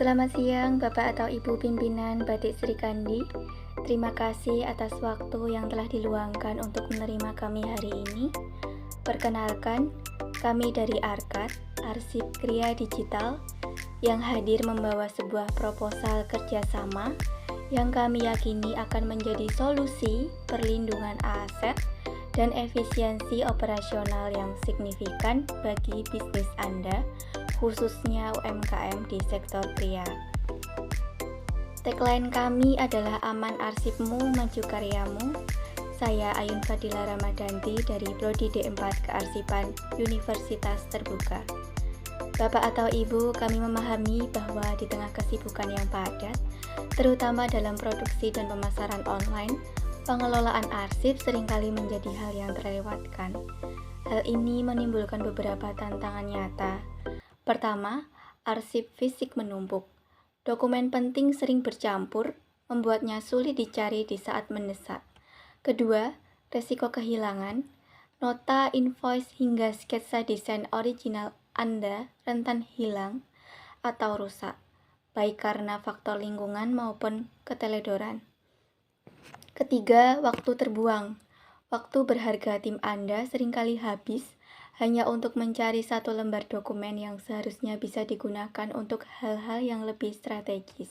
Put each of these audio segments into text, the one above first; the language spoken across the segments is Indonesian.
Selamat siang, Bapak atau Ibu pimpinan Batik Sri Kandi. Terima kasih atas waktu yang telah diluangkan untuk menerima kami hari ini. Perkenalkan, kami dari Arkad, Arsip Kria Digital, yang hadir membawa sebuah proposal kerjasama yang kami yakini akan menjadi solusi perlindungan aset dan efisiensi operasional yang signifikan bagi bisnis Anda, khususnya UMKM di sektor kria. Tagline kami adalah Aman Arsipmu, Maju Karyamu. Saya Ayun Fadila Ramadanti dari Prodi D4 Kearsipan Universitas Terbuka. Bapak atau Ibu, kami memahami bahwa di tengah kesibukan yang padat, terutama dalam produksi dan pemasaran online, pengelolaan arsip seringkali menjadi hal yang terlewatkan. Hal ini menimbulkan beberapa tantangan nyata. Pertama, arsip fisik menumpuk. Dokumen penting sering bercampur, membuatnya sulit dicari di saat mendesak. Kedua, resiko kehilangan. Nota, invoice, hingga sketsa desain original Anda rentan hilang atau rusak, baik karena faktor lingkungan maupun keteledoran. Ketiga, waktu terbuang. Waktu berharga tim Anda seringkali habis hanya untuk mencari satu lembar dokumen yang seharusnya bisa digunakan untuk hal-hal yang lebih strategis.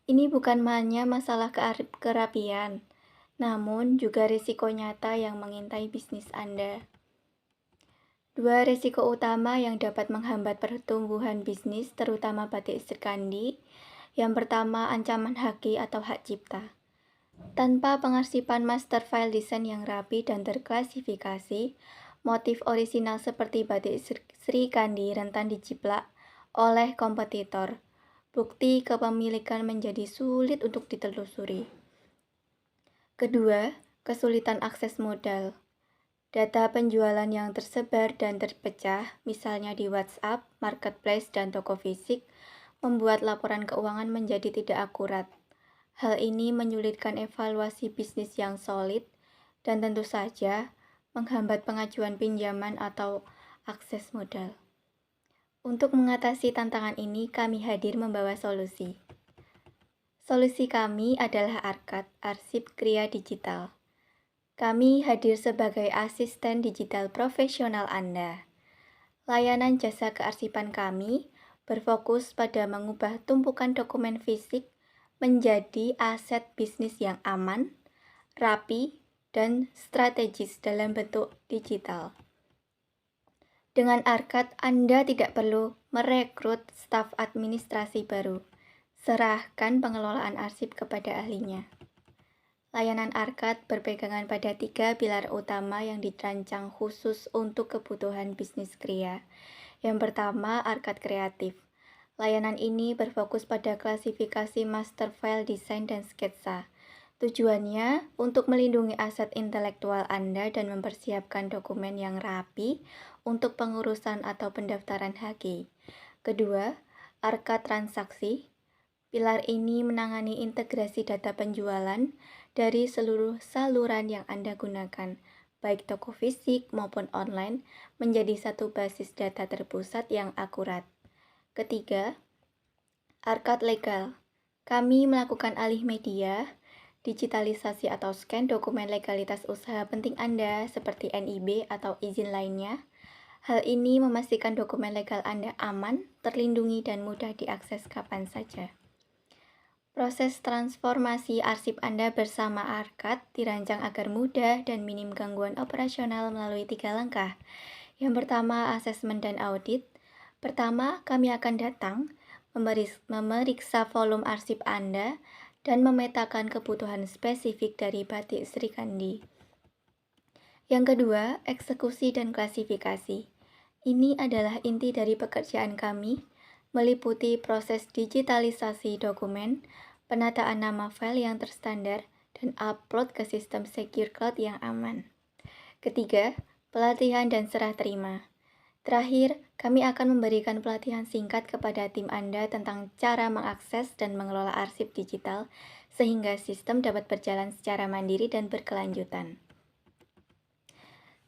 Ini bukan hanya masalah kerapian, namun juga risiko nyata yang mengintai bisnis Anda. Dua risiko utama yang dapat menghambat pertumbuhan bisnis, terutama Batik Sri Kandi. Yang pertama, ancaman haki atau hak cipta. Tanpa pengarsipan master file desain yang rapi dan terklasifikasi, motif orisinal seperti Batik Sri Kandi rentan dijiplak oleh kompetitor. Bukti kepemilikan menjadi sulit untuk ditelusuri. Kedua, kesulitan akses modal. Data penjualan yang tersebar dan terpecah, misalnya di WhatsApp, marketplace, dan toko fisik, membuat laporan keuangan menjadi tidak akurat. Hal ini menyulitkan evaluasi bisnis yang solid dan tentu saja menghambat pengajuan pinjaman atau akses modal. Untuk mengatasi tantangan ini, kami hadir membawa solusi. Solusi kami adalah Arkad, Arsip Kria Digital. Kami hadir sebagai asisten digital profesional Anda. Layanan jasa kearsipan kami berfokus pada mengubah tumpukan dokumen fisik menjadi aset bisnis yang aman, rapi, dan strategis dalam bentuk digital. Dengan Arkad, Anda tidak perlu merekrut staf administrasi baru. Serahkan pengelolaan arsip kepada ahlinya. Layanan Arkad berpegangan pada 3 pilar utama yang dirancang khusus untuk kebutuhan bisnis kria. Yang pertama, Arkad Kreatif. Layanan ini berfokus pada klasifikasi master file desain dan sketsa. Tujuannya untuk melindungi aset intelektual Anda dan mempersiapkan dokumen yang rapi untuk pengurusan atau pendaftaran HG. Kedua, Arkad Transaksi. Pilar ini menangani integrasi data penjualan dari seluruh saluran yang Anda gunakan, baik toko fisik maupun online, menjadi satu basis data terpusat yang akurat. Ketiga, Arkad Legal. Kami melakukan alih media, digitalisasi atau scan dokumen legalitas usaha penting Anda seperti NIB atau izin lainnya. Hal ini memastikan dokumen legal Anda aman, terlindungi, dan mudah diakses kapan saja. Proses transformasi arsip Anda bersama Arkad dirancang agar mudah dan minim gangguan operasional melalui 3 langkah. Yang pertama, asesmen dan audit. Pertama, kami akan datang, memeriksa volume arsip Anda, dan memetakan kebutuhan spesifik dari Batik Sri Kandi. Yang kedua, eksekusi dan klasifikasi. Ini adalah inti dari pekerjaan kami, meliputi proses digitalisasi dokumen, penataan nama file yang terstandar, dan upload ke sistem secure cloud yang aman. Ketiga, pelatihan dan serah terima. Terakhir, kami akan memberikan pelatihan singkat kepada tim Anda tentang cara mengakses dan mengelola arsip digital, sehingga sistem dapat berjalan secara mandiri dan berkelanjutan.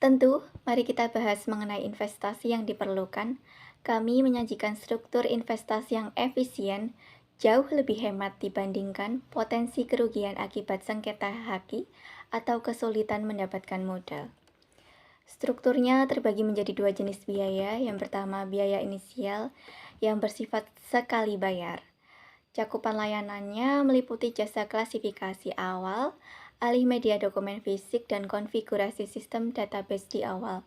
Tentu, mari kita bahas mengenai investasi yang diperlukan. Kami menyajikan struktur investasi yang efisien, jauh lebih hemat dibandingkan potensi kerugian akibat sengketa haki atau kesulitan mendapatkan modal. Strukturnya terbagi menjadi dua jenis biaya. Yang pertama, biaya inisial yang bersifat sekali bayar. Cakupan layanannya meliputi jasa klasifikasi awal, alih media dokumen fisik, dan konfigurasi sistem database di awal.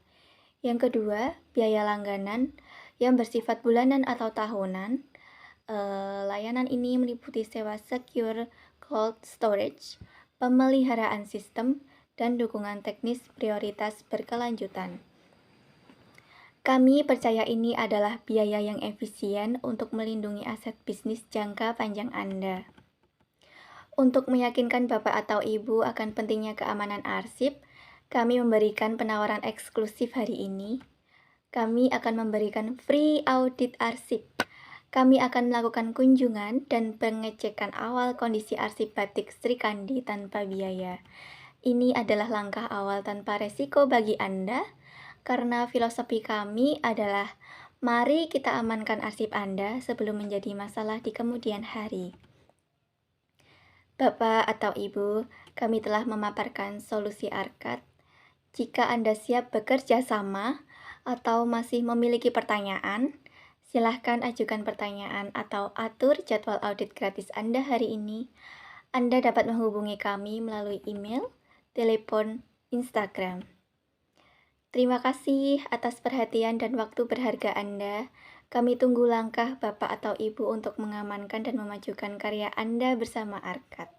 Yang kedua, biaya langganan yang bersifat bulanan atau tahunan. Layanan ini meliputi sewa secure cloud storage, pemeliharaan sistem, dan dukungan teknis prioritas berkelanjutan. Kami percaya ini adalah biaya yang efisien untuk melindungi aset bisnis jangka panjang Anda. Untuk meyakinkan Bapak atau Ibu akan pentingnya keamanan arsip, kami memberikan penawaran eksklusif hari ini. Kami akan memberikan free audit arsip. Kami akan melakukan kunjungan dan pengecekan awal kondisi arsip batik Sri Kandi tanpa biaya. Ini adalah langkah awal tanpa resiko bagi Anda, karena filosofi kami adalah mari kita amankan arsip Anda sebelum menjadi masalah di kemudian hari. Bapak atau Ibu, kami telah memaparkan solusi ARKAD. Jika Anda siap bekerja sama atau masih memiliki pertanyaan, silahkan ajukan pertanyaan atau atur jadwal audit gratis Anda hari ini. Anda dapat menghubungi kami melalui email, telepon, Instagram. Terima kasih atas perhatian dan waktu berharga Anda. Kami tunggu langkah Bapak atau Ibu untuk mengamankan dan memajukan karya Anda bersama ARKAD.